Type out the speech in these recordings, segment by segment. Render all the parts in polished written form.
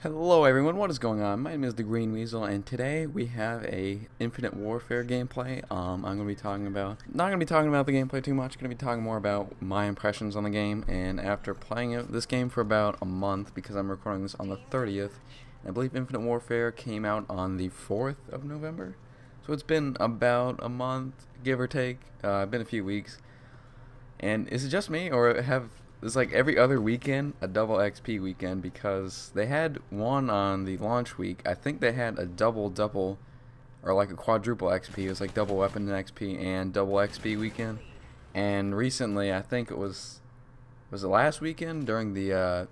Hello everyone, what is going on? My name is the Green Weasel, and today we have a Infinite Warfare gameplay. I'm going to be talking about, not going to be talking about the gameplay too much, going to be talking more about my impressions on the game. And after playing this game for about a month, because I'm recording this on the 30th, I believe Infinite Warfare came out on the 4th of November. So it's been about a month, give or take, been a few weeks. And is it just me, or have it's like every other weekend a double XP weekend? Because they had one on the launch week. I think they had a double or like a quadruple XP. It was like double weapon XP and double XP weekend. And recently, I think it was it last weekend during the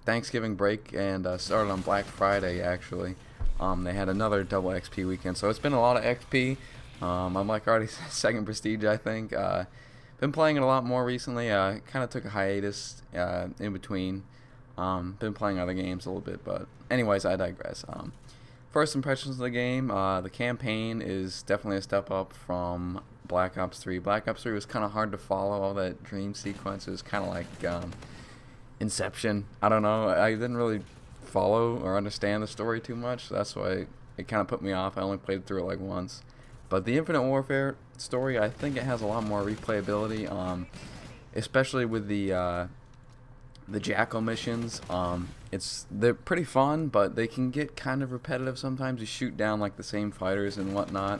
Thanksgiving break and started on Black Friday actually. They had another double XP weekend. So it's been a lot of XP. I'm like already second prestige, I think. Been playing it a lot more recently. Kind of took a hiatus in between. Been playing other games a little bit, but anyways, I digress. First impressions of the game. The campaign is definitely a step up from Black Ops 3. Black Ops 3 was kind of hard to follow. All that dream sequence was kind of like Inception. I don't know. I didn't really follow or understand the story too much. So that's why it kind of put me off. I only played through it like once. But the Infinite Warfare story, I think it has a lot more replayability, especially with the Jackal missions. They're pretty fun, but they can get kind of repetitive sometimes. You shoot down like the same fighters and whatnot.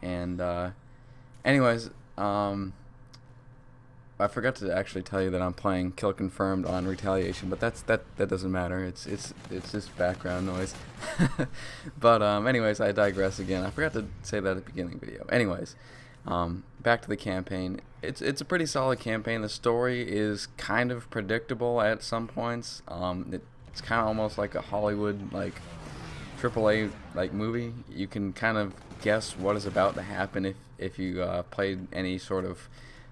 And anyways, I forgot to actually tell you that I'm playing Kill Confirmed on Retaliation, but that doesn't matter. It's just background noise. But anyways, I digress again. I forgot to say that at the beginning of the video. Anyways, back to the campaign. It's a pretty solid campaign. The story is kind of predictable at some points. It's kind of almost like a Hollywood like AAA like movie. You can kind of guess what is about to happen if you played any sort of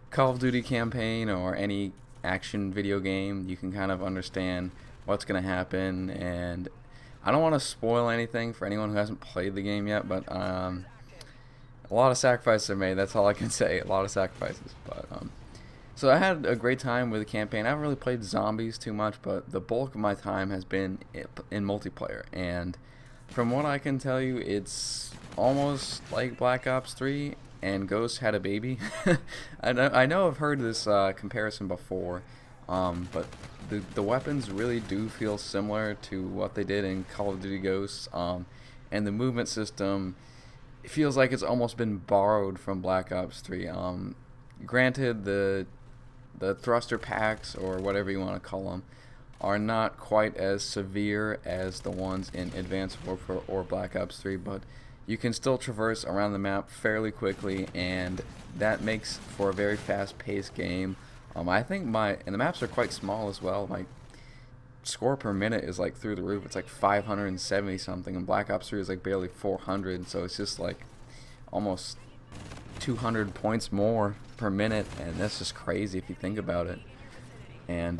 Call of Duty campaign or any action video game. You can kind of understand what's going to happen, and I don't want to spoil anything for anyone who hasn't played the game yet, but a lot of sacrifices are made. That's all I can say. A lot of sacrifices. But so I had a great time with the campaign. I haven't really played zombies too much, but the bulk of my time has been in multiplayer, and from what I can tell you, it's almost like Black Ops 3 and Ghost had a baby. I know I've heard this comparison before, but the weapons really do feel similar to what they did in Call of Duty Ghosts, and the movement system, it feels like it's almost been borrowed from Black Ops 3. Granted, the thruster packs, or whatever you want to call them, are not quite as severe as the ones in Advanced Warfare or Black Ops 3, but you can still traverse around the map fairly quickly, and that makes for a very fast-paced game. I think and the maps are quite small as well. My score per minute is like through the roof. It's like 570 something, and Black Ops 3 is like barely 400, so it's just like almost 200 points more per minute, and that's just crazy if you think about it. And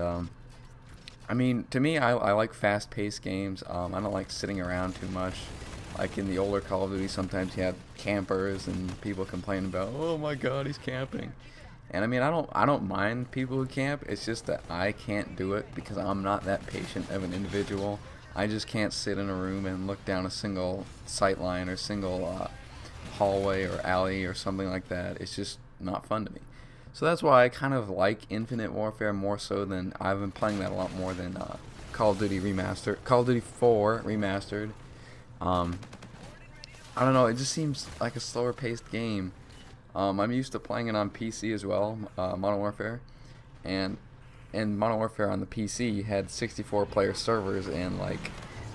I mean, to me, I like fast-paced games. I don't like sitting around too much. Like in the older Call of Duty, sometimes you had campers and people complaining about, oh my god, he's camping. And I mean, I don't mind people who camp. It's just that I can't do it because I'm not that patient of an individual. I just can't sit in a room and look down a single sight line or single hallway or alley or something like that. It's just not fun to me. So that's why I kind of like Infinite Warfare more so than I've been playing that a lot more than Call of Duty Remastered, Call of Duty 4 Remastered. I don't know, it just seems like a slower paced game. I'm used to playing it on PC as well, Modern Warfare, and in Modern Warfare on the PC you had 64 player servers, and like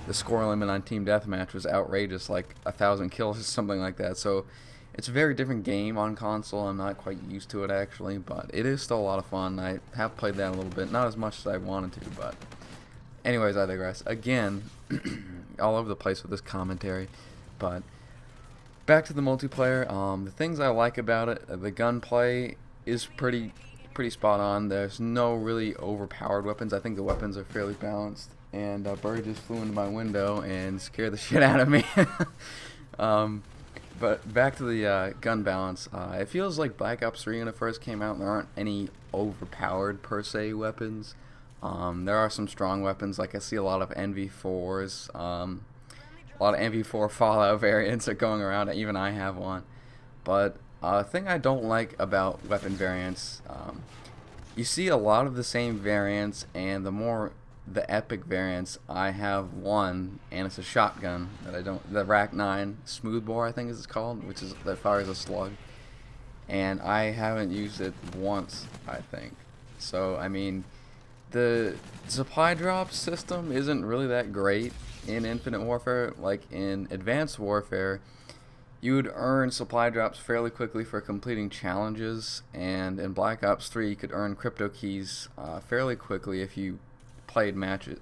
the score limit on Team Deathmatch was outrageous, like 1,000 kills or something like that. So it's a very different game on console. I'm not quite used to it actually, but it is still a lot of fun. I have played that a little bit, not as much as I wanted to, but anyways, I digress. Again, all over the place with this commentary, but back to the multiplayer. The things I like about it, the gunplay is pretty spot on. There's no really overpowered weapons. I think the weapons are fairly balanced. And a bird just flew into my window and scared the shit out of me. But back to the gun balance. It feels like Black Ops 3 when it first came out. There aren't any overpowered per se weapons. There are some strong weapons, like I see a lot of NV4s, a lot of NV4 Fallout variants are going around. Even I have one. But a thing I don't like about weapon variants, you see a lot of the same variants, and the epic variants. I have one, and it's a shotgun that I don't. The Rack 9 Smoothbore, I think is it's called, which is that fires a slug, and I haven't used it once, I think. So I mean, the supply drop system isn't really that great in Infinite Warfare. Like in Advanced Warfare, you would earn supply drops fairly quickly for completing challenges, and in Black Ops 3 you could earn crypto keys fairly quickly if you played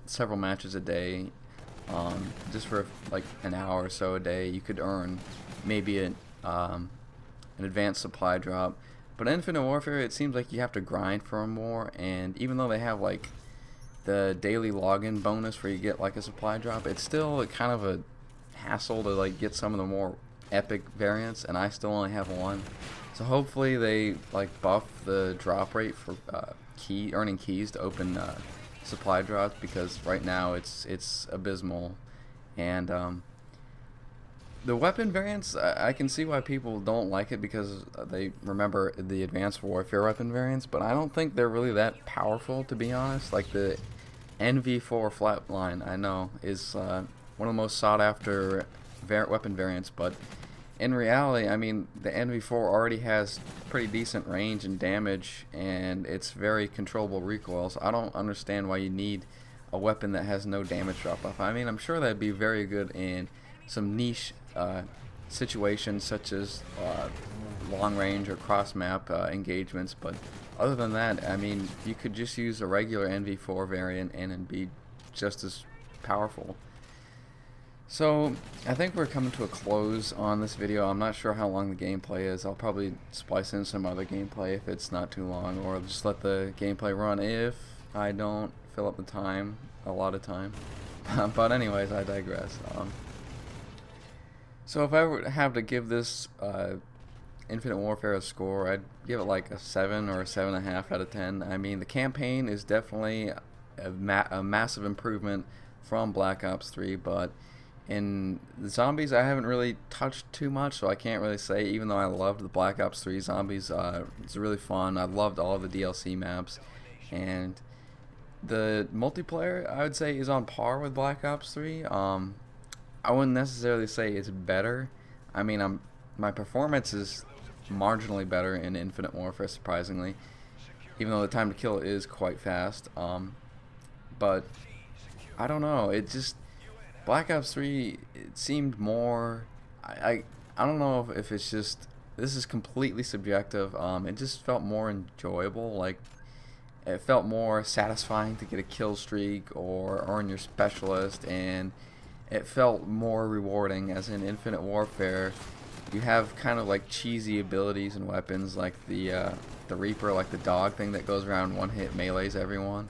several matches a day. Just for like an hour or so a day, you could earn maybe an advanced supply drop. But in Infinite Warfare, it seems like you have to grind for them more, and even though they have like the daily login bonus where you get like a supply drop, it's still kind of a hassle to like get some of the more epic variants, and I still only have one. So hopefully they like buff the drop rate for earning keys to open supply drops, because right now it's abysmal. And the weapon variants, I can see why people don't like it, because they remember the Advanced Warfare weapon variants, but I don't think they're really that powerful, to be honest. Like the NV4 Flatline, I know, is one of the most sought after weapon variants, but in reality, I mean, the NV4 already has pretty decent range and damage, and it's very controllable recoil, so I don't understand why you need a weapon that has no damage drop-off. I mean, I'm sure that'd be very good in some niche situations, such as long range or cross map engagements, but other than that, I mean, you could just use a regular NV4 variant and it'd be just as powerful. So I think we're coming to a close on this video. I'm not sure how long the gameplay is. I'll probably splice in some other gameplay if it's not too long, or just let the gameplay run if I don't fill up the time a lot of time. But anyways, I digress. So if I were to have to give this Infinite Warfare a score, I'd give it like a 7 or a 7.5 out of 10. I mean, the campaign is definitely a massive improvement from Black Ops 3, but in the zombies, I haven't really touched too much, so I can't really say, even though I loved the Black Ops 3 zombies. It's really fun. I loved all of the DLC maps, and the multiplayer, I would say, is on par with Black Ops 3. I wouldn't necessarily say it's better. I mean, my performance is marginally better in Infinite Warfare, surprisingly, even though the time to kill is quite fast. But I don't know. It just, Black Ops 3, it seemed more. I don't know if it's just, this is completely subjective. It just felt more enjoyable. Like, it felt more satisfying to get a kill streak or earn your specialist, and it felt more rewarding. As in Infinite Warfare, you have kind of like cheesy abilities and weapons, like the Reaper, like the dog thing that goes around one hit melees everyone,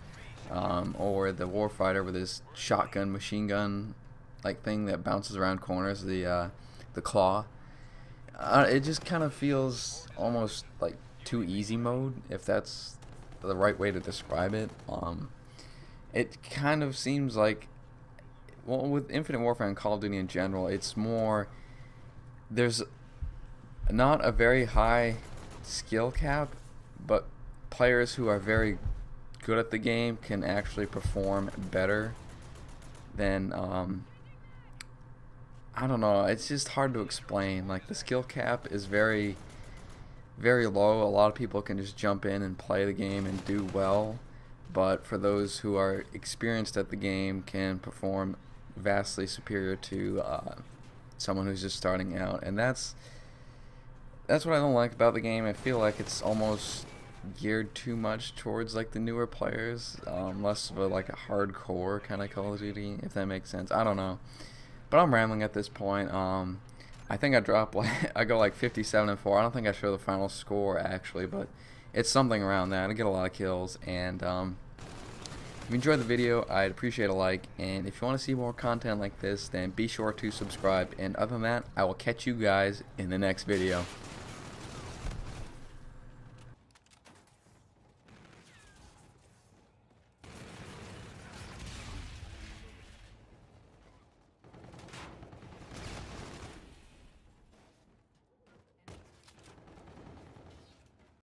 or the Warfighter with his shotgun machine gun like thing that bounces around corners, the claw. It just kind of feels almost like too easy mode, if that's the right way to describe it. It kind of seems like, well, with Infinite Warfare and Call of Duty in general, it's more, there's not a very high skill cap, but players who are very good at the game can actually perform better than, I don't know, it's just hard to explain. Like, the skill cap is very, very low. A lot of people can just jump in and play the game and do well, but for those who are experienced at the game, can perform vastly superior to someone who's just starting out. And that's what I don't like about the game. I feel like it's almost geared too much towards like the newer players, less of a like a hardcore kind of Call of Duty, if that makes sense. I don't know, but I'm rambling at this point. I think I dropped I go like 57-4. I don't think I show the final score actually, but it's something around that. I get a lot of kills, and if you enjoyed the video, I'd appreciate a like, and if you want to see more content like this, then be sure to subscribe. And other than that, I will catch you guys in the next video.